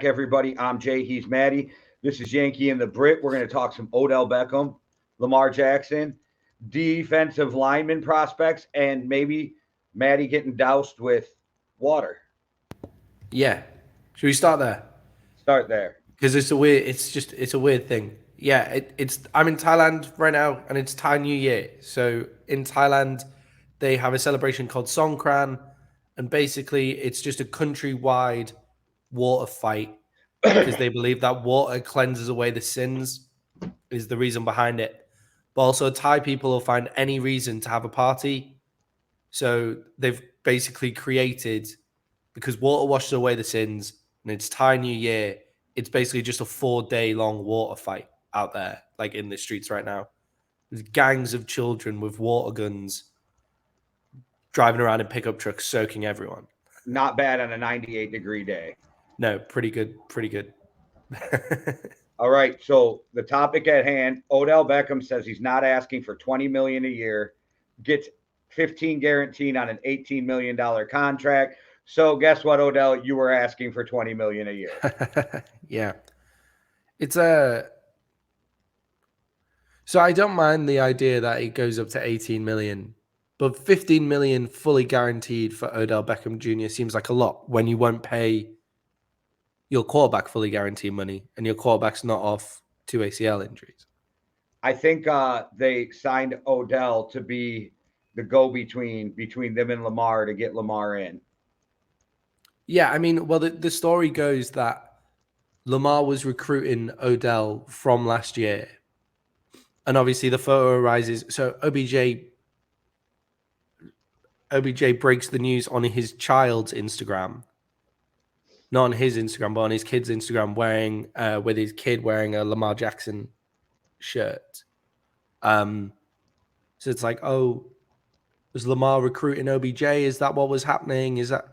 back, everybody. I'm Jay. He's Maddie. This is Yankee and the Brit. We're going to talk some Odell Beckham, Lamar Jackson, defensive lineman prospects, and maybe Maddie getting doused with water. Yeah. Should we start there? Start there. Because it's a weird thing. Yeah, I'm in Thailand right now and it's Thai New Year. So in Thailand, they have a celebration called Songkran. And basically it's just a countrywide water fight because they believe that water cleanses away the sins is the reason behind it. But also Thai people will find any reason to have a party. So they've basically created, because water washes away the sins and it's Thai New Year, it's basically just a 4-day long water fight out there, like in the streets right now. There's gangs of children with water guns driving around in pickup trucks, soaking everyone. Not bad on a 98-degree day. No, pretty good, pretty good. All right. So the topic at hand: Odell Beckham says he's not asking for $20 million a year, gets 15 guaranteed on an $18 million contract. So guess what, Odell? You were asking for $20 million a year. Yeah, it's a. So I don't mind the idea that it goes up to 18 million, but 15 million fully guaranteed for Odell Beckham Jr. seems like a lot when you won't pay your quarterback fully guaranteed money and your quarterback's not off 2 ACL injuries. I think they signed Odell to be the go-between them and Lamar to get Lamar in. Yeah, I mean, well, the story goes that Lamar was recruiting Odell from last year. And obviously the photo arises. So OBJ breaks the news on his child's Instagram. Not on his Instagram, but on his kid's Instagram, with his kid wearing a Lamar Jackson shirt. So it's like, oh, was Lamar recruiting OBJ? Is that what was happening? Is that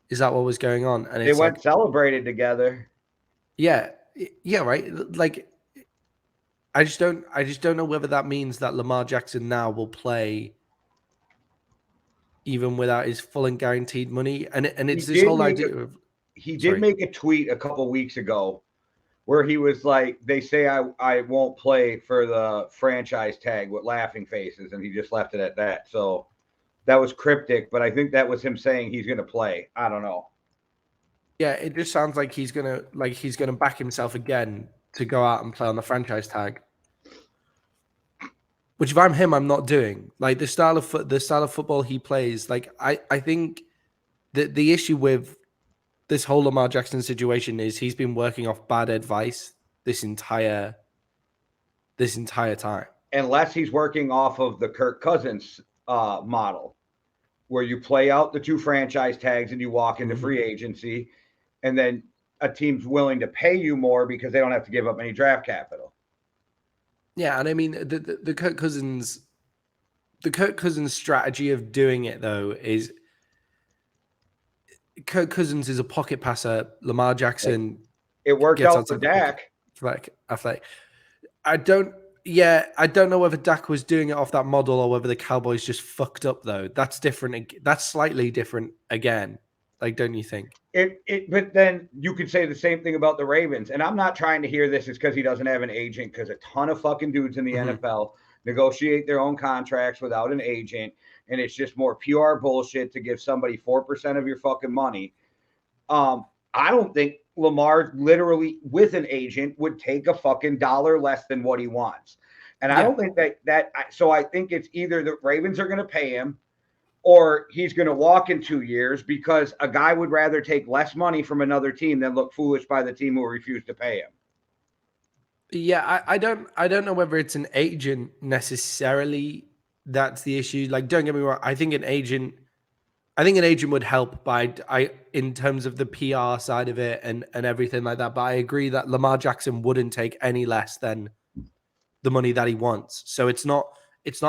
what was going on? And they went celebrated together. Yeah, right. Like, I just don't know whether that means that Lamar Jackson now will play even without his full and guaranteed money, and it's this whole idea of. He did make a tweet a couple weeks ago where he was like, they say I won't play for the franchise tag with laughing faces, and he just left it at that. So that was cryptic, but I think that was him saying he's going to play. I don't know. Yeah, it just sounds like he's gonna back himself again to go out and play on the franchise tag. Which, if I'm him, I'm not doing. Like the style of football he plays. Like I think that the issue with this whole Lamar Jackson situation is he's been working off bad advice this entire time. Unless he's working off of the Kirk Cousins model, where you play out the 2 franchise tags and you walk into free agency, and then a team's willing to pay you more because they don't have to give up any draft capital. Yeah, and I mean the Kirk Cousins strategy of doing it though is Kirk Cousins is a pocket passer. Lamar Jackson. It worked out for Dak. Athletic. I don't know whether Dak was doing it off that model or whether the Cowboys just fucked up though. That's different. That's slightly different again. Like, don't you think? But then you could say the same thing about the Ravens. And I'm not trying to hear this is because he doesn't have an agent, because a ton of fucking dudes in the NFL negotiate their own contracts without an agent. And it's just more PR bullshit to give somebody 4% of your fucking money. I don't think Lamar literally with an agent would take a fucking dollar less than what he wants. And I don't think so I think it's either the Ravens are going to pay him or he's going to walk in 2 years, because a guy would rather take less money from another team than look foolish by the team who refused to pay him. Yeah, I don't know whether it's an agent necessarily that's the issue. Like, don't get me wrong, I think an agent would help in terms of the PR side of it and everything like that. But I agree that Lamar Jackson wouldn't take any less than the money that he wants. So it's not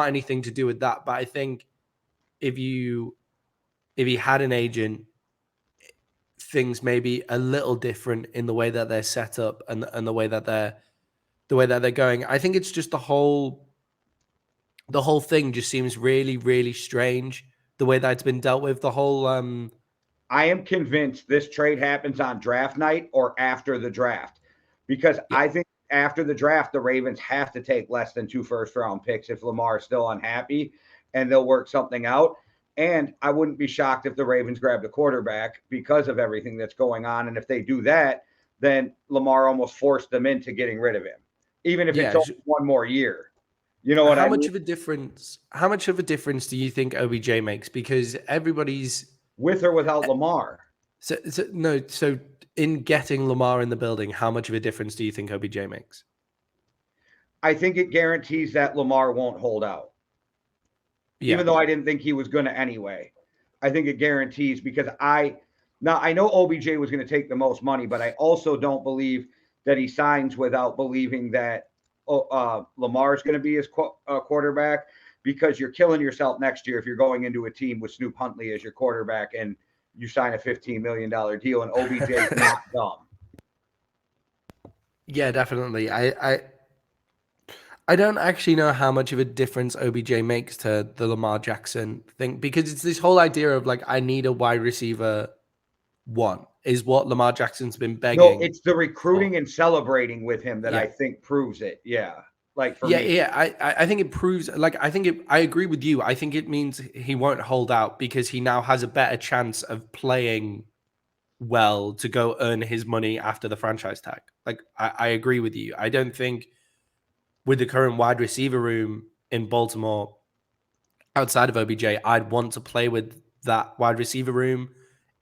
anything to do with that. But I think if he had an agent, things may be a little different in the way that they're set up and the way that they're going. I think it's just the whole thing just seems really, really strange. The way that it's been dealt with, the whole I am convinced this trade happens on draft night or after the draft, because Yeah. I think after the draft, the Ravens have to take less than 2 first-round picks if Lamar is still unhappy, and they'll work something out. And I wouldn't be shocked if the Ravens grabbed a quarterback because of everything that's going on. And if they do that, then Lamar almost forced them into getting rid of him, even if it's Yeah. only one more year. You know what How I much mean? of a difference? How much of a difference do you think OBJ makes? Because everybody's With or without Lamar. so in getting Lamar in the building, how much of a difference do you think OBJ makes? I think it guarantees that Lamar won't hold out, Yeah. even though I didn't think he was going to anyway. I think it guarantees, because I know OBJ was going to take the most money, but I also don't believe that he signs without believing that Lamar is going to be his quarterback, because you're killing yourself next year if you're going into a team with Snoop Huntley as your quarterback and you sign a $15 million deal and OBJ is not dumb. Yeah, definitely. I don't actually know how much of a difference OBJ makes to the Lamar Jackson thing, because it's this whole idea of like, I need a wide receiver one is what Lamar Jackson's been No, begging it's the for. recruiting and celebrating with him that I Yeah. think proves it. Yeah. Like for Yeah, me. yeah. I think it proves, like, I agree with you. I think it means he won't hold out because he now has a better chance of playing well to go earn his money after the franchise tag. Like, I agree with you. I don't think with the current wide receiver room in Baltimore, outside of OBJ, I'd want to play with that wide receiver room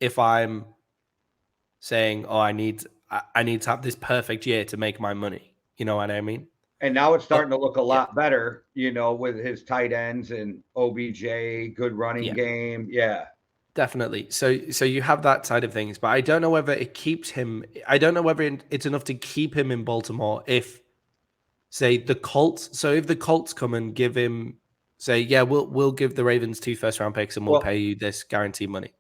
if I'm saying, oh, I need to have this perfect year to make my money. You know what I mean? And now it's But starting to look a yeah, lot better, with his tight ends and OBJ, good running yeah. game. Yeah. Definitely. So you have that side of things, but I don't know whether it keeps him. I don't know whether it's enough to keep him in Baltimore if, say, the Colts. So if the Colts come and give him, say, yeah, we'll give the Ravens 2 first-round picks and we'll Well, pay you this guaranteed money.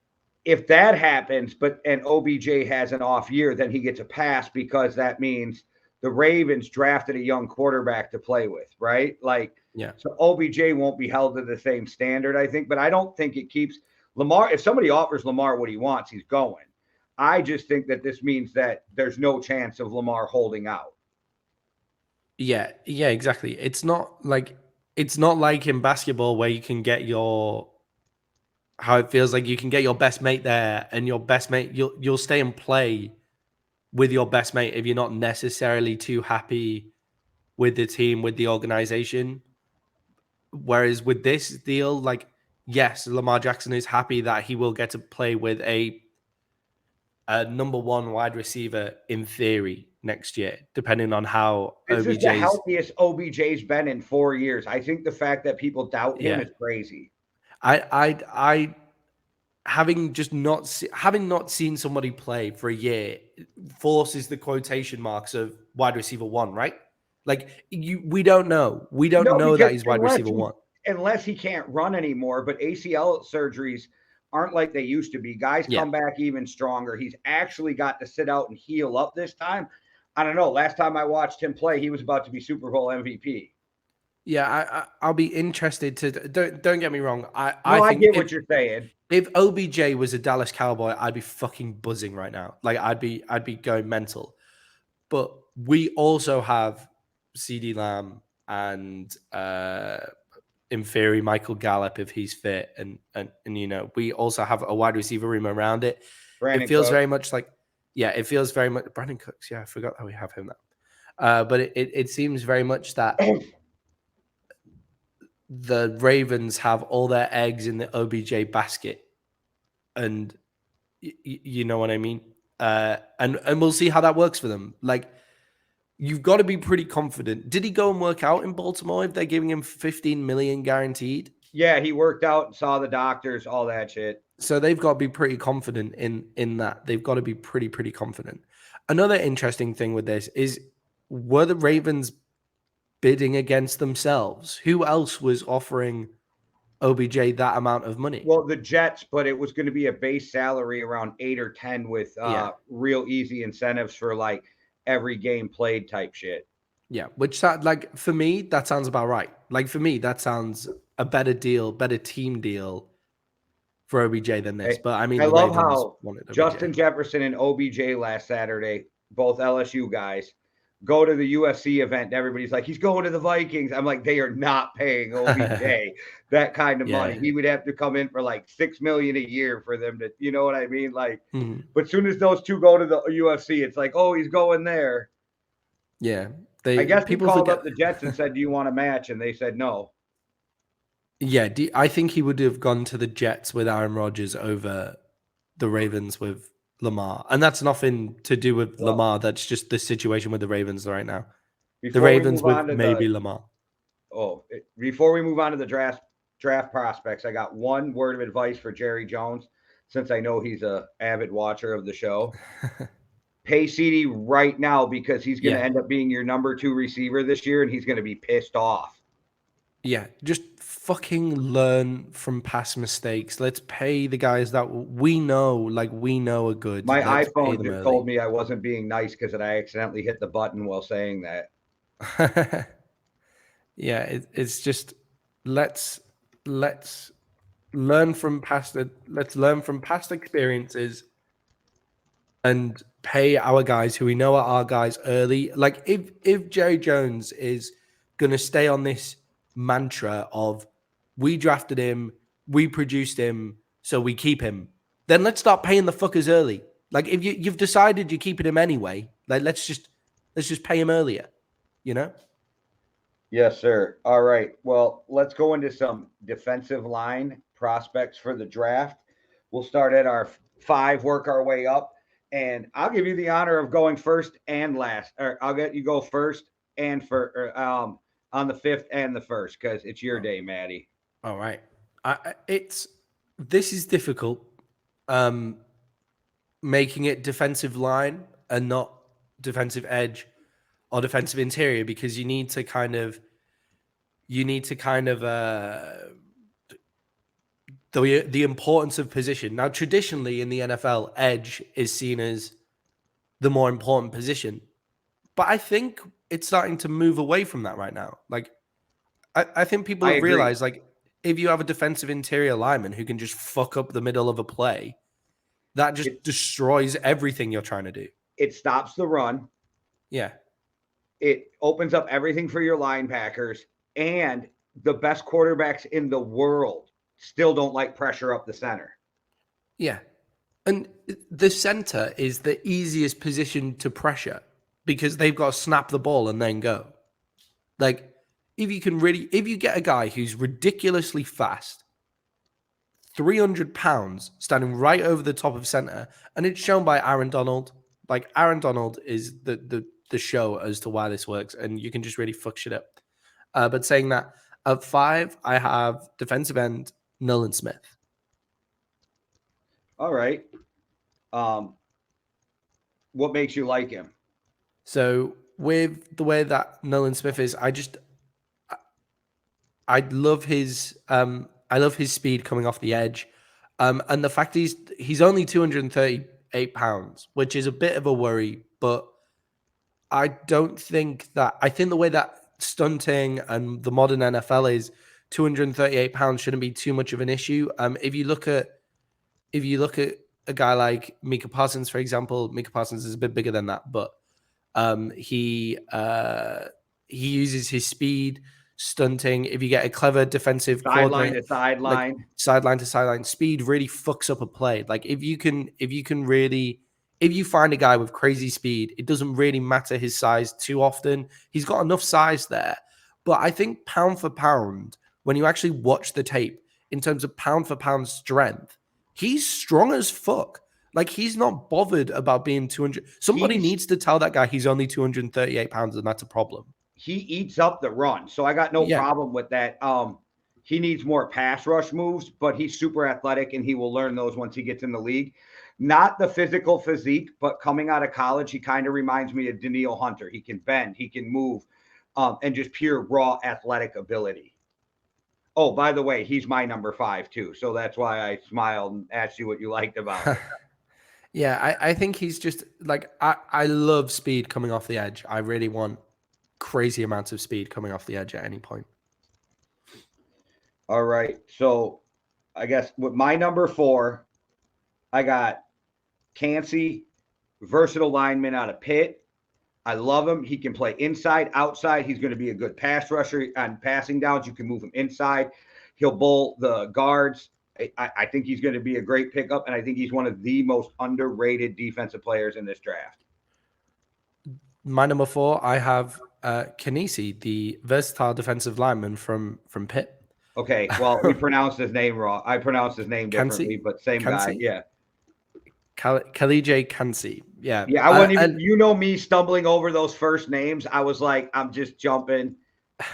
if that happens, and OBJ has an off year, then he gets a pass, because that means the Ravens drafted a young quarterback to play with, right? Like, Yeah. so OBJ won't be held to the same standard, I think, but I don't think it keeps Lamar. If somebody offers Lamar what he wants, he's going. I just think that this means that there's no chance of Lamar holding out. Yeah, yeah, exactly. It's not like in basketball where you can get your how it feels like you can get your best mate there and your best mate you'll stay and play with your best mate if you're not necessarily too happy with the team, with the organization. Whereas with this deal, like, yes, Lamar Jackson is happy that he will get to play with a number one wide receiver in theory next year, depending on how This is the OBJ's. healthiest OBJ's been in 4 years. I think the fact that people doubt him Yeah, is crazy. I having just having not seen somebody play for a year forces the quotation marks of wide receiver one, right? Like we don't know. We don't No, know because that he's wide receiver one. unless he can't run anymore, but ACL surgeries aren't like they used to be. Guys Yeah. come back even stronger. He's actually got to sit out and heal up this time. I don't know. Last time I watched him play, he was about to be Super Bowl MVP. Yeah, I'll be interested to don't get me wrong. I No, I think get what you're saying. if OBJ was a Dallas Cowboy, I'd be fucking buzzing right now. Like I'd be going mental. But we also have CD Lamb and in theory Michael Gallup if he's fit and we also have a wide receiver room around it. It Brandon feels Cook. very much like it feels very much Brandon Cooks. Yeah, I forgot that we have him now. But it seems very much that the Ravens have all their eggs in the OBJ basket, and you know what I mean. And we'll see how that works for them. Like you've got to be pretty confident. Did he go and work out in Baltimore if they're giving him 15 million guaranteed? Yeah, he worked out and saw the doctors, all that shit. So they've got to be pretty confident in that. They've got to be pretty confident. Another interesting thing with this is were the Ravens bidding against themselves? Who else was offering OBJ that amount of money? Well, the Jets, but it was going to be a base salary around 8 or 10 with Yeah. real easy incentives for like every game played type shit. Yeah, which like for me that sounds about right. Like for me that sounds a better deal, better team deal for OBJ than this. But I mean, I the love Ravens how wanted OBJ. Justin Jefferson and OBJ last Saturday, both LSU guys, go to the USC event. And everybody's like, he's going to the Vikings. I'm like, they are not paying OBJ that kind of money. He would have to come in for like $6 million a year for them to, you know what I mean? Like, but as soon as those two go to the UFC, it's like, oh, he's going there. Yeah, I guess he called forget. up the Jets and said, "Do you want a match?" And they said no. Yeah, I think he would have gone to the Jets with Aaron Rodgers over the Ravens with Lamar, and that's nothing to do with Lamar. That's just the situation with the Ravens right now. The Ravens with maybe Lamar. Before we move on to the draft prospects, I got one word of advice for Jerry Jones, since I know he's a avid watcher of the show. Pay CD right now, because he's going to end up being your number 2 receiver this year, and he's going to be pissed off. Yeah, just fucking learn from past mistakes. Let's pay the guys that we know are good. My Let's iPhone just told me I wasn't being nice because I accidentally hit the button while saying that. Yeah, it's just let's learn from past experiences and pay our guys who we know are our guys early. Like if Jerry Jones is gonna stay on this mantra of we drafted him, we produced him, so we keep him, then let's start paying the fuckers early. Like if you've decided you're keeping him anyway, like let's just pay him earlier, you know? Yes, sir. All right. Well, let's go into some defensive line prospects for the draft. We'll start at our 5, work our way up, and I'll give you the honor of going first and last. Or I'll get you go first and on the 5th and the 1st, because it's your day, Maddie. All right. This is difficult. Making it defensive line and not defensive edge or defensive interior, because you need to kind of the importance of position. Now, traditionally in the NFL, edge is seen as the more important position, but I think it's starting to move away from that right now. Like, I think people have realized, like, if you have a defensive interior lineman who can just fuck up the middle of a play, that just destroys everything you're trying to do. It stops the run. Yeah. It opens up everything for your linebackers, and the best quarterbacks in the world still don't like pressure up the center. Yeah. And the center is the easiest position to pressure because they've got to snap the ball and then go. Like, if you get a guy who's ridiculously fast, 300 pounds, standing right over the top of center, and it's shown by Aaron Donald. Like, Aaron Donald is the show as to why this works, and you can just really fuck shit up. But saying that, at 5, I have defensive end Nolan Smith. All right. What makes you like him? So with the way that Nolan Smith is, I love his speed coming off the edge, and the fact he's only 238 pounds, which is a bit of a worry. But I think the way that stunting and the modern NFL is, 238 pounds shouldn't be too much of an issue. If you look at a guy like Micah Parsons, for example, Micah Parsons is a bit bigger than that, but he uses his speed, stunting. If you get a clever defensive sideline to sideline, like sideline to sideline, speed really fucks up a play. Like if you find a guy with crazy speed, it doesn't really matter his size too often. He's got enough size there. But I think pound for pound, when you actually watch the tape, in terms of pound for pound strength, he's strong as fuck. Like, he's not bothered about being 200. Somebody needs to tell that guy he's only 238 pounds, and that's a problem. He eats up the run, so I got no problem with that. He needs more pass rush moves, but he's super athletic, and he will learn those once he gets in the league. Not the physical physique, but coming out of college, he kind of reminds me of Danielle Hunter. He can bend, he can move, and just pure raw athletic ability. Oh, by the way, he's my number 5 too, so that's why I smiled and asked you what you liked about it. Yeah, I think he's just like, I love speed coming off the edge. I really want crazy amounts of speed coming off the edge at any point. All right. So I guess with my number 4, I got Cansey, versatile lineman out of Pitt. I love him. He can play inside, outside. He's going to be a good pass rusher on passing downs. You can move him inside. He'll bowl the guards. I think he's going to be a great pickup, and I think he's one of the most underrated defensive players in this draft. My number 4, I have Kanisi, the versatile defensive lineman from Pitt. Okay, well, we pronounced his name wrong. I pronounced his name differently, but same guy. Yeah. Kalije Kansi. Yeah. Yeah, I wasn't even, you know me stumbling over those first names. I was like, I'm just jumping.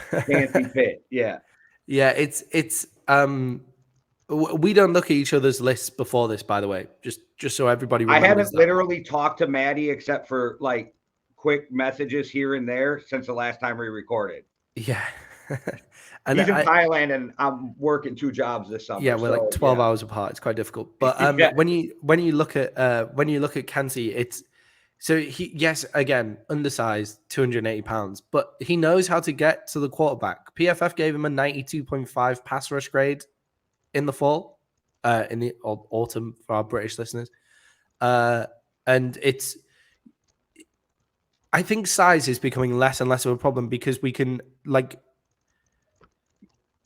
Fancy Pitt. Yeah. Yeah, it's we don't look at each other's lists before this, by the way. Just so everybody remembers. I haven't literally talked to Maddie except for like quick messages here and there since the last time we recorded. Yeah. And he's in Thailand, and I'm working 2 jobs this summer. Yeah, we're like 12 hours apart. It's quite difficult. But when you look at Kansi, it's so yes, again, undersized, 280 pounds, but he knows how to get to the quarterback. PFF gave him a 92.5 pass rush grade in the fall, in the autumn for our British listeners. And I think size is becoming less and less of a problem because we can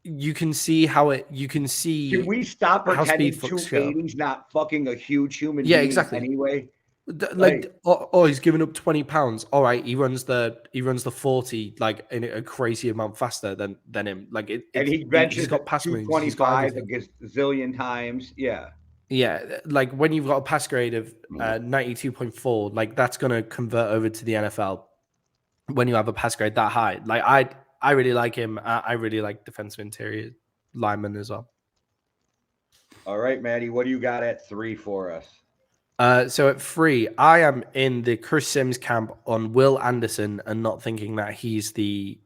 you can see how it. You can see. Can we stop pretending 280's not fucking a huge human being? Exactly. Anyway, he's giving up 20 pounds. All right, he runs the 40 like in a crazy amount faster than him. And he benches he's got pass 225 a gazillion times. Yeah. Yeah, like when you've got a pass grade of 92.4, like that's gonna convert over to the NFL when you have a pass grade that high. Like I really like him. I really like defensive interior lineman as well. All right, Maddie, what do you got at 3 for us? So at 3, I am in the Chris Sims camp on Will Anderson and not thinking that he's the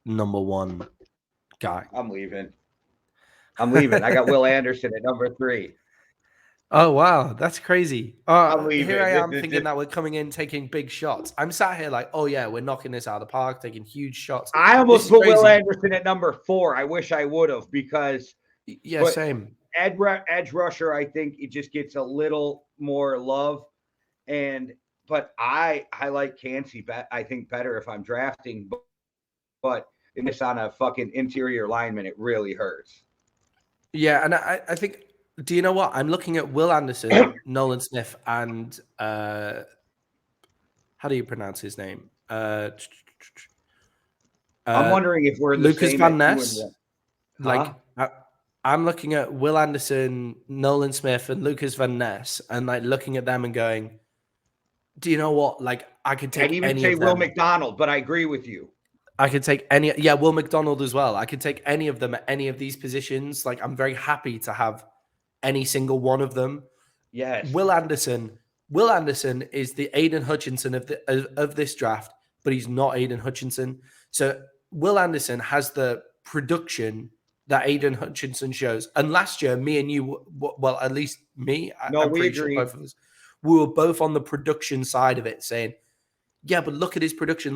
number 1 guy. I'm leaving. I got Will Anderson at number 3. Oh, wow. That's crazy. I'm leaving. Here I am thinking that we're coming in taking big shots. I'm sat here like, oh, yeah, we're knocking this out of the park, taking huge shots. I almost put Will Anderson at number 4. I wish I would have because same. Edge rusher, I think it just gets a little more love. But I like Cansey, I think, better if I'm drafting. But in this on a fucking interior lineman, it really hurts. Yeah, and I think, do you know what? I'm looking at Will Anderson, Nolan Smith, and how do you pronounce his name? I'm wondering if we're the Lucas same Van Ness. I'm looking at Will Anderson, Nolan Smith, and Lucas Van Ness, and like looking at them and going, "Do you know what? Like, I could take any of them." I'd even say Will McDonald, but I agree with you. I could take any. Yeah, Will McDonald as well. I could take any of them at any of these positions. Like, I'm very happy to have any single one of them. Yes. Will Anderson is the Aiden Hutchinson of this draft, but he's not Aiden Hutchinson. So Will Anderson has the production that Aiden Hutchinson shows. And last year, me and you, well, at least me, I'm pretty sure both of us, we were both on the production side of it saying, yeah, but look at his production.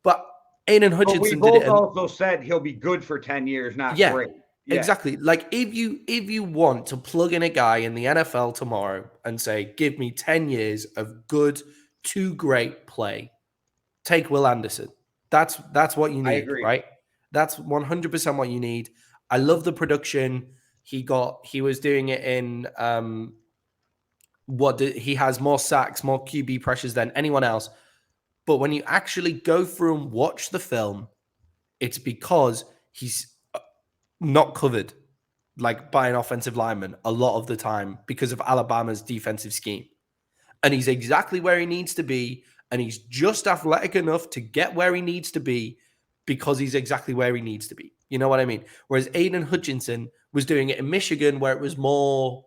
But Aiden Hutchinson did it. Also said he'll be good for 10 years, not great. Yeah. Exactly. Like if you want to plug in a guy in the NFL tomorrow and say, give me 10 years of good to great play, take Will Anderson. That's what you need, right? That's 100% what you need. I love the production. He was doing it in he has more sacks, more QB pressures than anyone else. But when you actually go through and watch the film, it's because he's not covered like by an offensive lineman a lot of the time because of Alabama's defensive scheme. And he's exactly where he needs to be. And he's just athletic enough to get where he needs to be because he's exactly where he needs to be. You know what I mean? Whereas Aiden Hutchinson was doing it in Michigan where it was more,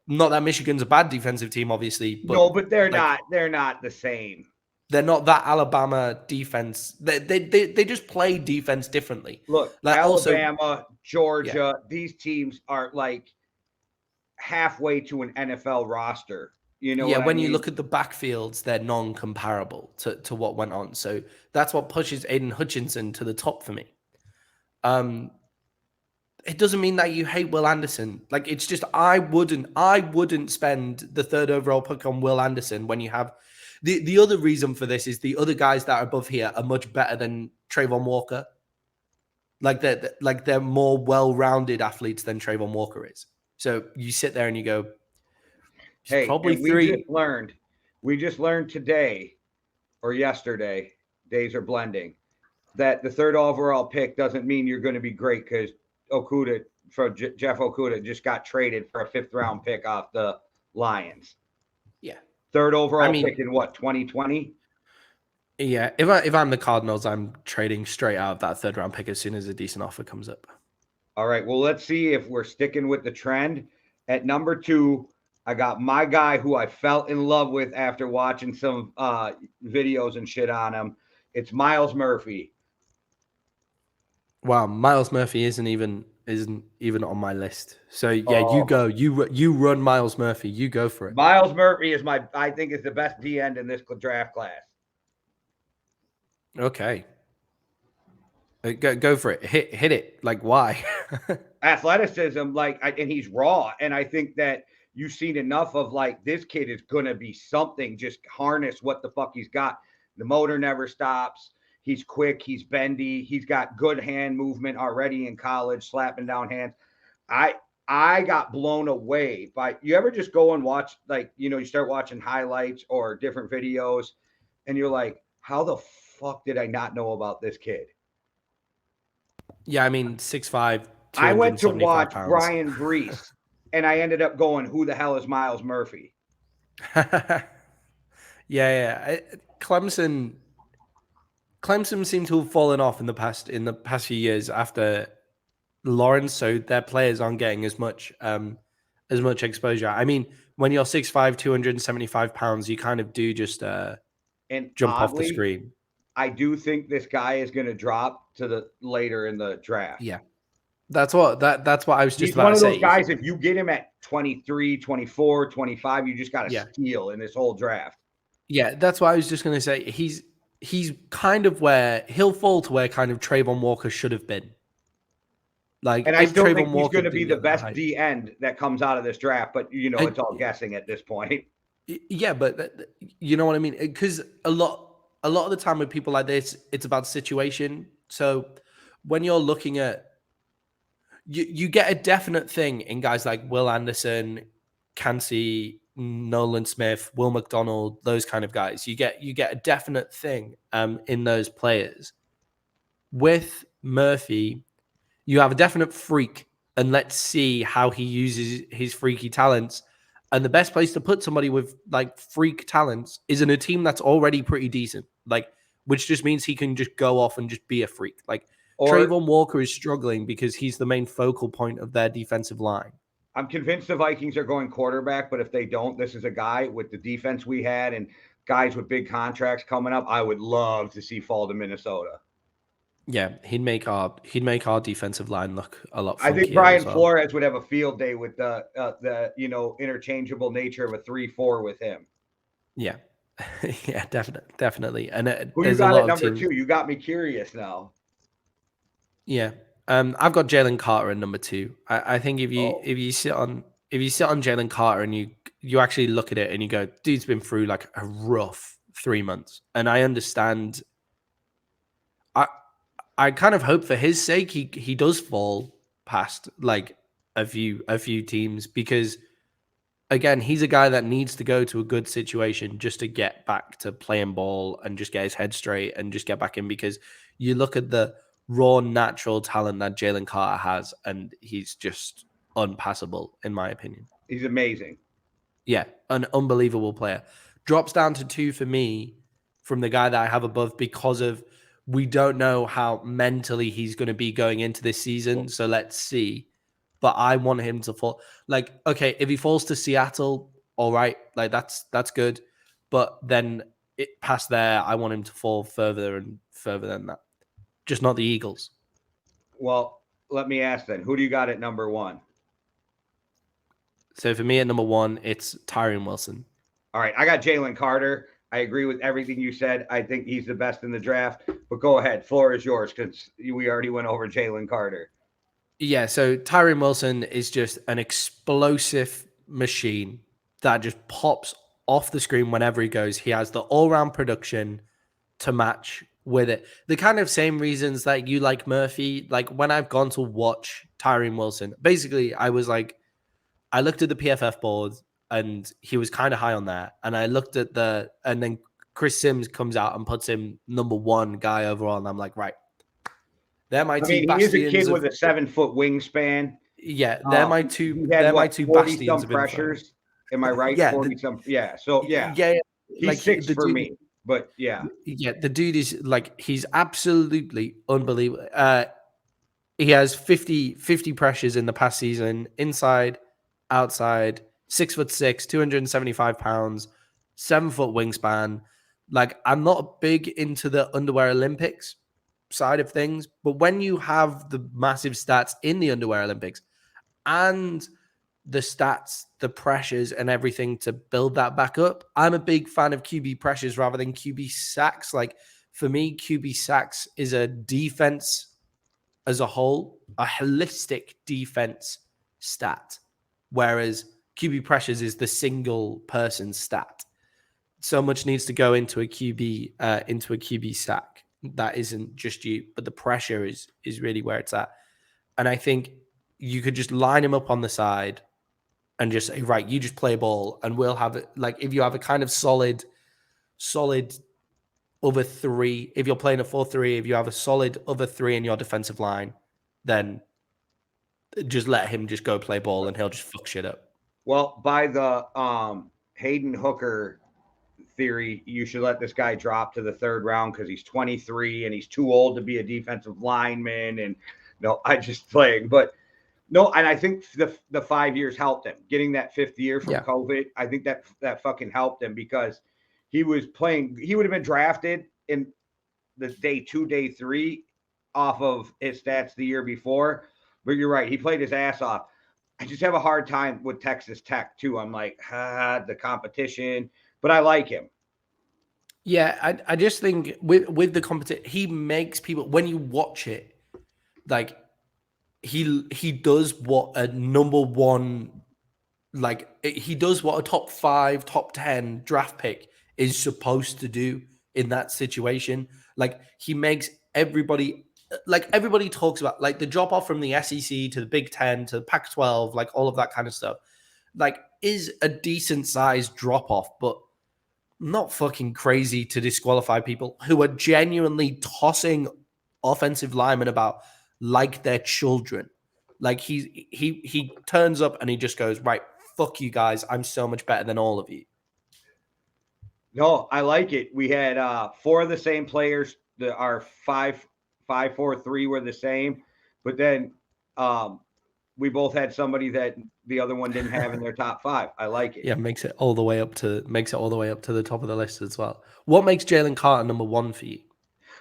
not that Michigan's a bad defensive team, obviously. But no, but they're not the same. They're not that Alabama defense. They just play defense differently. Look, like Alabama, Georgia, these teams are like halfway to an NFL roster. You know, when you look at the backfields, they're non-comparable to what went on. So that's what pushes Aiden Hutchinson to the top for me. it doesn't mean that you hate Will Anderson. Like, it's just I wouldn't spend the 3rd overall pick on Will Anderson when you have the other reason for this is the other guys that are above here are much better than Trayvon Walker. They're more well-rounded athletes than Trayvon Walker is. So you sit there and you go, he's Hey, probably and three. we just learned today or yesterday, days are blending, that the 3rd overall pick doesn't mean you're going to be great because Jeff Okudah just got traded for a 5th round pick off the Lions. Yeah. 3rd overall I mean, pick in what, 2020? Yeah, if I'm the Cardinals, I'm trading straight out of that 3rd round pick as soon as a decent offer comes up. All right. Well, let's see if we're sticking with the trend. At number 2, I got my guy who I fell in love with after watching some videos and shit on him. It's Miles Murphy. Wow, Miles Murphy isn't even on my list. So yeah, you Oh, go. You run Miles Murphy. You go for it. Miles Murphy is I think is the best D end in this draft class. Okay. Go for it. Hit it. Like, why? Athleticism, and he's raw. And I think that you've seen enough of this kid is gonna be something. Just harness what the fuck he's got. The motor never stops. He's quick. He's bendy. He's got good hand movement already in college, slapping down hands. I got blown away by. You ever just go and watch you start watching highlights or different videos, and you're like, how the fuck did I not know about this kid? Yeah, I mean, 6'5", I went to 275 watch pounds. Brian Brees, and I ended up going, who the hell is Miles Murphy? Yeah. Clemson seemed to have fallen off in the past few years after Lawrence, so their players aren't getting as much exposure. I mean, when you're 6'5", 275 pounds, you kind of do just And jump off the oddly, screen. I do think this guy is going to drop to the later in the draft. Yeah. That's what I was just He's about one to of those say. guys, if you get him at 23, 24, 25, you just got to Yeah. steal in this whole draft. Yeah, that's what I was just going to say. He's kind of where he'll fall to where kind of Trayvon Walker should have been. Like, And I if still Trayvon think he's Walker going to be didn't the get that best height. D end that comes out of this draft, but it's all guessing at this point. Yeah, but you know what I mean? Because a lot of the time with people like this, it's about situation. So when you're looking at you get a definite thing in guys like Will Anderson, Cansey, Nolan Smith, Will McDonald, those kind of guys. You get a definite thing in those players. With Murphy, you have a definite freak, and let's see how he uses his freaky talents. And the best place to put somebody with like freak talents is in a team that's already pretty decent, like, which just means he can just go off and just be a freak. Like, Or Trayvon Walker is struggling because he's the main focal point of their defensive line. I'm convinced the Vikings are going quarterback, but if they don't, this is a guy with the defense we had and guys with big contracts coming up. I would love to see fall to Minnesota. Yeah, he'd make our defensive line look a lot I think funkier Brian as well. Flores would have a field day with the interchangeable nature of a 3-4 with him. Yeah, yeah, definitely. And Who you there's a got lot at of number teams. 2? You got me curious now. Yeah, I've got Jalen Carter at number 2. I think if you sit on Jalen Carter and you actually look at it and you go, dude's been through like a rough 3 months, and I understand. I kind of hope for his sake he does fall past like a few teams, because again, he's a guy that needs to go to a good situation just to get back to playing ball and just get his head straight and just get back in, because you look at the raw natural talent that Jalen Carter has and he's just unpassable in my opinion. He's amazing. Yeah, an unbelievable player. Drops down to 2 for me from the guy that I have above because of we don't know how mentally he's going to be going into this season. So let's see. But I want him to fall. Like, okay, if he falls to Seattle, all right, like that's good. But then past there, I want him to fall further and further than that. Just not the Eagles. Well, let me ask then, who do you got at number 1? So for me at number 1, it's Tyron Wilson. All right, I got Jalen Carter. I agree with everything you said. I think he's the best in the draft. But go ahead, floor is yours because we already went over Jalen Carter. Yeah, so Tyrone Wilson is just an explosive machine that just pops off the screen whenever he goes. He has the all-round production to match with it. The kind of same reasons that you like Murphy. Like when I've gone to watch Tyrone Wilson, basically I was like, I looked at the PFF board and he was kind of high on that. And I looked at and then Chris Sims comes out and puts him number one guy overall. And I'm like, right, they're my I two mean, he is a bastions kid of, with a 7-foot wingspan. yeah, they're my He two, had they're my what, two 40 bastions some of info. pressures. Am I right? Yeah. 40 some. Yeah. So yeah, Yeah. he's Like 6 the for dude, me. But yeah, yeah, the dude is like, he's absolutely unbelievable. He has 50 pressures in the past season, inside, outside, 6'6", 275 pounds, 7-foot wingspan. Like, I'm not big into the underwear Olympics side of things, but when you have the massive stats in the underwear Olympics and the stats, the pressures, and everything to build that back up, I'm a big fan of QB pressures rather than QB sacks. Like, for me, QB sacks is a defense as a whole, a holistic defense stat, whereas QB pressures is the single person stat. So much needs to go into a QB sack. That isn't just you, but the pressure is really where it's at. And I think you could just line him up on the side and just say, right, you just play ball, and we'll have it. Like if you have a kind of solid other three, if you're playing a 4-3, if you have a solid other three in your defensive line, then just let him just go play ball and he'll just fuck shit up. well, by the Hayden Hooker theory, you should let this guy drop to the 3rd round because he's 23 and he's too old to be a defensive lineman. And no, I just playing, but no, and I think the 5 years helped him getting that 5th year from COVID. I think that fucking helped him because he was playing. He would have been drafted in the day 2, day 3 off of his stats the year before. But you're right, he played his ass off. I just have a hard time with Texas Tech too. I'm like, the competition, but I like him. Yeah, I just think with the competition, he makes people when you watch it, like he does what a number one, like he does what a top 5, top 10 draft pick is supposed to do in that situation. Like he makes everybody, like everybody talks about like the drop off from the SEC to the Big Ten to the Pac-12, like all of that kind of stuff. Like is a decent sized drop off, but not fucking crazy to disqualify people who are genuinely tossing offensive linemen about like they're children. Like he turns up and he just goes, right, fuck you guys, I'm so much better than all of you. No, I like it. We had 4 of the same players. Our 5-4-3 were the same, but then we both had somebody that the other one didn't have in their top 5. I like it. Yeah, makes it all the way up to the top of the list as well. What makes Jalen Carter number 1 for you?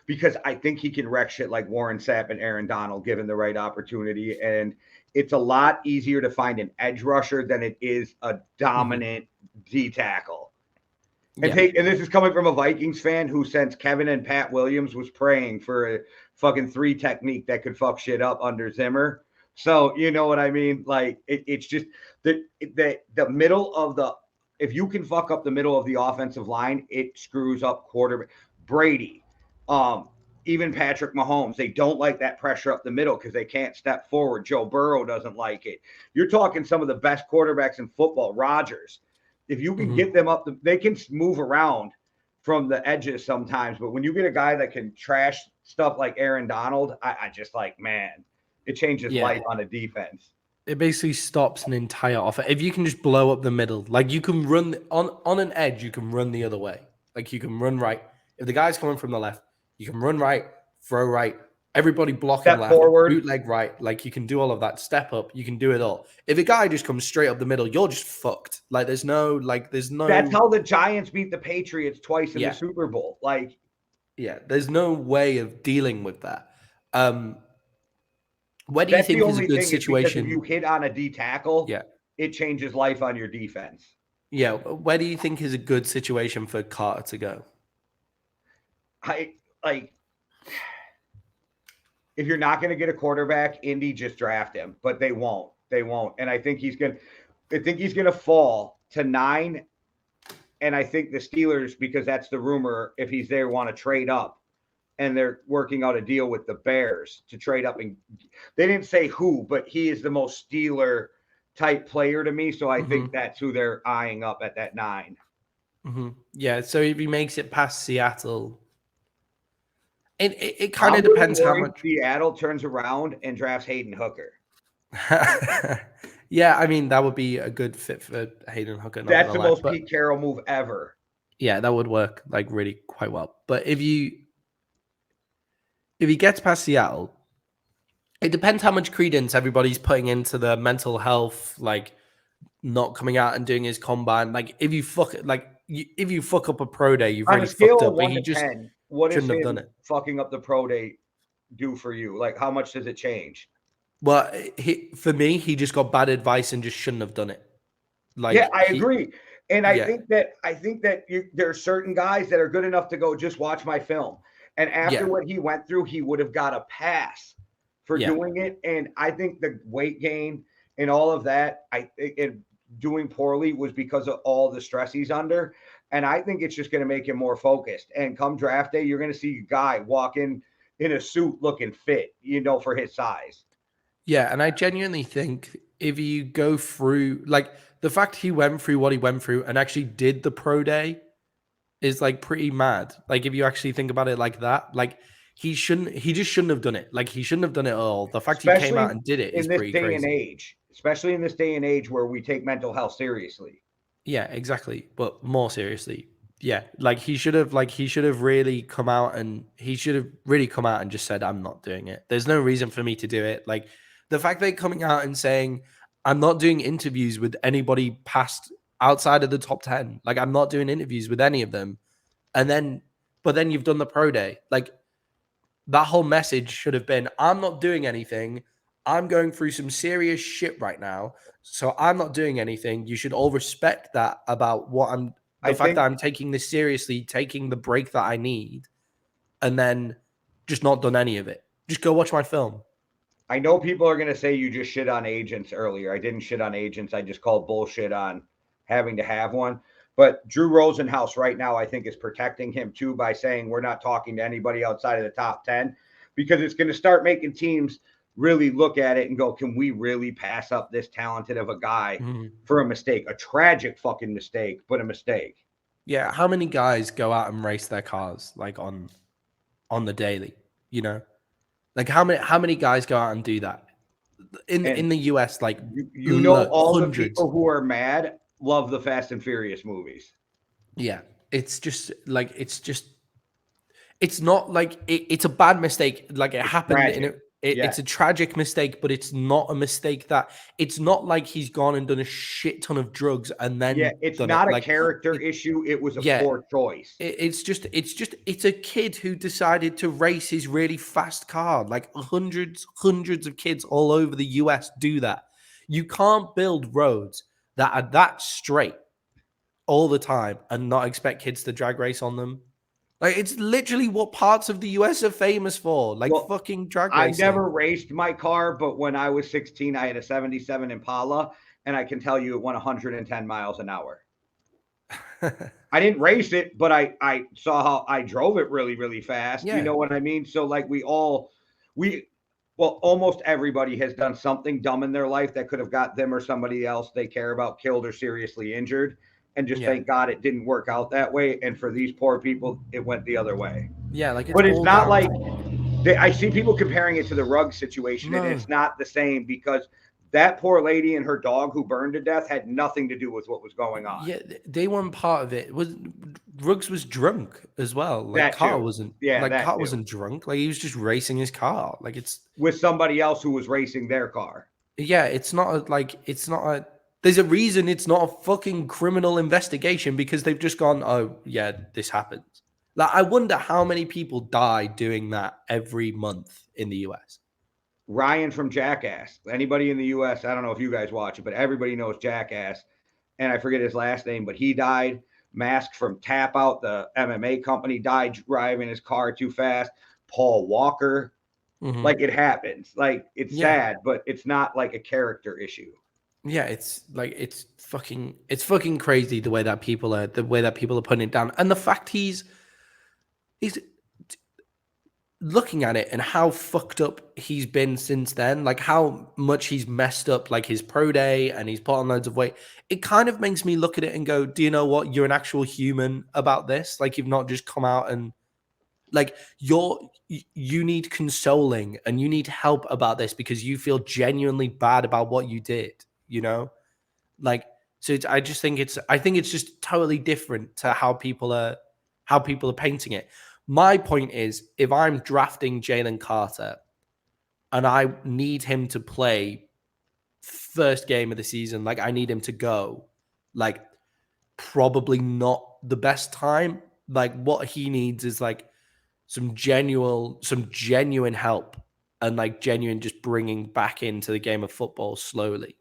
Because I think he can wreck shit like Warren Sapp and Aaron Donald given the right opportunity. And it's a lot easier to find an edge rusher than it is a dominant D tackle. And, and this is coming from a Vikings fan who, since Kevin and Pat Williams, was praying for a fucking 3 technique that could fuck shit up under Zimmer. So you know what I mean? Like it's just the middle of the. If you can fuck up the middle of the offensive line, it screws up quarterback. Brady, even Patrick Mahomes, they don't like that pressure up the middle because they can't step forward. Joe Burrow doesn't like it. You're talking some of the best quarterbacks in football. Rodgers. If you can get them up, they can move around from the edges sometimes. But when you get a guy that can trash stuff like Aaron Donald, I just like, man, it changes life on a defense. It basically stops an entire offer. If you can just blow up the middle, like you can run on an edge, you can run the other way. Like you can run right. If the guy's coming from the left, you can run right, throw right. Everybody blocking Step left, forward, bootleg right. Like you can do all of that. Step up, you can do it all. If a guy just comes straight up the middle, you're just fucked. Like there's no. That's how the Giants beat the Patriots twice in the Super Bowl. Like, there's no way of dealing with that. Where do you that's think the is a only good thing situation? Is because if you hit on a D tackle, it changes life on your defense. Yeah, where do you think is a good situation for Carter to go? I like. if you're not going to get a quarterback, Indy just draft him, but they won't. They won't. And I think he's going to fall to 9. And I think the Steelers, because that's the rumor, if he's there, want to trade up. And they're working out a deal with the Bears to trade up. And they didn't say who, but he is the most Steeler type player to me. So I think that's who they're eyeing up at that 9. Yeah. So if he makes it past Seattle, it kind of depends how much Seattle turns around and drafts Hayden Hooker. Yeah, I mean, that would be a good fit for Hayden Hooker. That's the most Pete Carroll move ever. Yeah, that would work like really quite well. But if he gets past Seattle, it depends how much credence everybody's putting into the mental health, like not coming out and doing his combine. Like if you fuck up a pro day, you've really fucked up. But he just 10, what shouldn't have done it. Fucking up the pro day do for you? Like how much does it change? Well, for me, he just got bad advice and just shouldn't have done it. Like, yeah, I agree. And I think that there are certain guys that are good enough to go, just watch my film. And after what he went through, he would have got a pass for doing it. And I think the weight gain and all of that, doing poorly was because of all the stress he's under. And I think it's just going to make him more focused. And come draft day, you're going to see a guy walk in a suit looking fit, for his size. Yeah, and I genuinely think if you go through, like, the fact he went through what he went through and actually did the pro day is, like, pretty mad. Like, if you actually think about it like that, like, he just shouldn't have done it. Like, he shouldn't have done it at all. The fact he came out and did it is pretty crazy. Especially in this day and age where we take mental health seriously. Yeah, exactly. But more seriously. Yeah, like he should have really come out and just said, I'm not doing it. There's no reason for me to do it. Like, the fact that coming out and saying, I'm not doing interviews with anybody past outside of the top 10. Like, I'm not doing interviews with any of them. But then you've done the pro day. Like, that whole message should have been, I'm not doing anything. I'm going through some serious shit right now. So I'm not doing anything. You should all respect that about the fact that I'm taking this seriously, taking the break that I need, and then just not done any of it. Just go watch my film. I know people are going to say you just shit on agents earlier. I didn't shit on agents. I just called bullshit on having to have one. But Drew Rosenhaus right now, I think, is protecting him too by saying we're not talking to anybody outside of the top 10, because it's going to start making teams really look at it and go, can we really pass up this talented of a guy for a mistake? A tragic fucking mistake, but a mistake. Yeah. How many guys go out and race their cars like on the daily, Like how many guys go out and do that in the US? Like all hundreds. The people who are mad love the Fast and Furious movies. Yeah, it's not like it's a bad mistake. Like it happened it's a tragic mistake, but it's not a mistake it's not like he's gone and done a shit ton of drugs and then it's not a character issue. It was a poor choice. It's a kid who decided to race his really fast car. Like hundreds of kids all over the US do that. You can't build roads that are that straight all the time and not expect kids to drag race on them. Like, it's literally what parts of the US are famous for, like fucking drag racing. I never raced my car, but when I was 16, I had a 77 Impala, and I can tell you it went 110 miles an hour. I didn't race it, but I saw how I drove it really, really fast. Yeah. You know what I mean? So, like, almost everybody has done something dumb in their life that could have got them or somebody else they care about killed or seriously injured. And just thank God it didn't work out that way. And for these poor people, it went the other way. Yeah, but it's not like I see people comparing it to the Ruggs situation, and it's not the same, because that poor lady and her dog who burned to death had nothing to do with what was going on. Yeah, they weren't part of it. Ruggs was drunk as well. Like Carter wasn't. Yeah, like Carter wasn't drunk. Like he was just racing his car. Like it's with somebody else who was racing their car. Yeah, it's not a. There's a reason it's not a fucking criminal investigation, because they've just gone, oh, yeah, this happens. Like, I wonder how many people die doing that every month in the US. Ryan from Jackass. Anybody in the US, I don't know if you guys watch it, but everybody knows Jackass. And I forget his last name, but he died. Mask from Tap Out, the MMA company, died driving his car too fast. Paul Walker Like it happens. Like it's Yeah. sad, but it's not like a character issue. Yeah, it's like it's fucking crazy the way that people are putting it down. And the fact he's looking at it and how fucked up he's been since then, like how much he's messed up, like his pro day, and he's put on loads of weight. It kind of makes me look at it and go, do you know what? You're an actual human about this. Like you've not just come out and like you need consoling and you need help about this because you feel genuinely bad about what you did, you know? Like, so I just think I think it's just totally different to how people are painting it. My point is, if I'm drafting Jalen Carter and I need him to play first game of the season, like I need him to go, like probably not the best time. Like what he needs is like some genuine help and like genuine just bringing back into the game of football slowly.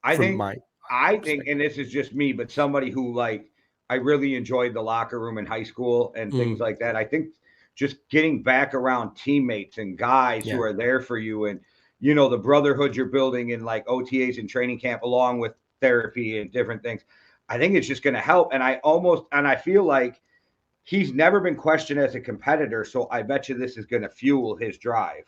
I From think my I think, and this is just me, but somebody who like I really enjoyed the locker room in high school and things like that. I think just getting back around teammates and guys who yeah. are there for you, and you know the brotherhood you're building in like OTAs and training camp, along with therapy and different things. I think it's just going to help. And I feel like he's never been questioned as a competitor, so I bet you this is going to fuel his drive.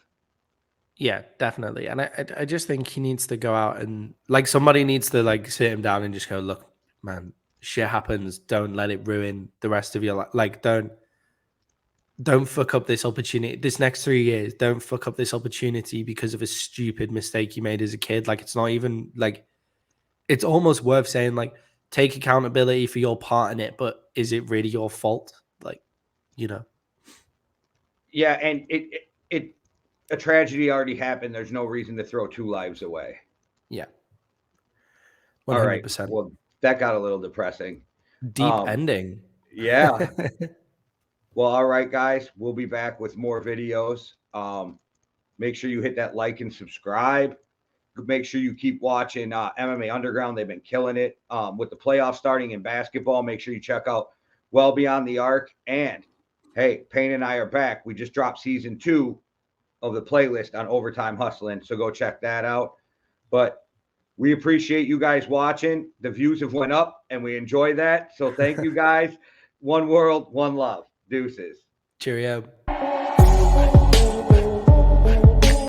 Yeah, definitely. And I just think he needs to go out and like somebody needs to like sit him down and just go, look, man, shit happens. Don't let it ruin the rest of your life. Like, don't fuck up this opportunity. This next 3 years, don't fuck up this opportunity because of a stupid mistake you made as a kid. Like, it's not even like it's almost worth saying like take accountability for your part in it, but is it really your fault? Like, you know. Yeah, and it a tragedy already happened. There's no reason to throw two lives away. Yeah. All right. 100%. Well, that got a little depressing. Deep ending. Yeah. Well, all right, guys. We'll be back with more videos. Make sure you hit that like and subscribe. Make sure you keep watching MMA Underground. They've been killing it. With the playoffs starting in basketball, make sure you check out Well Beyond the Arc. And hey, Payne and I are back. We just dropped season 2 of the playlist on Overtime Hustling. So go check that out. But we appreciate you guys watching. The views have went up and we enjoy that. So thank you guys. One world, one love. Deuces. Cheerio.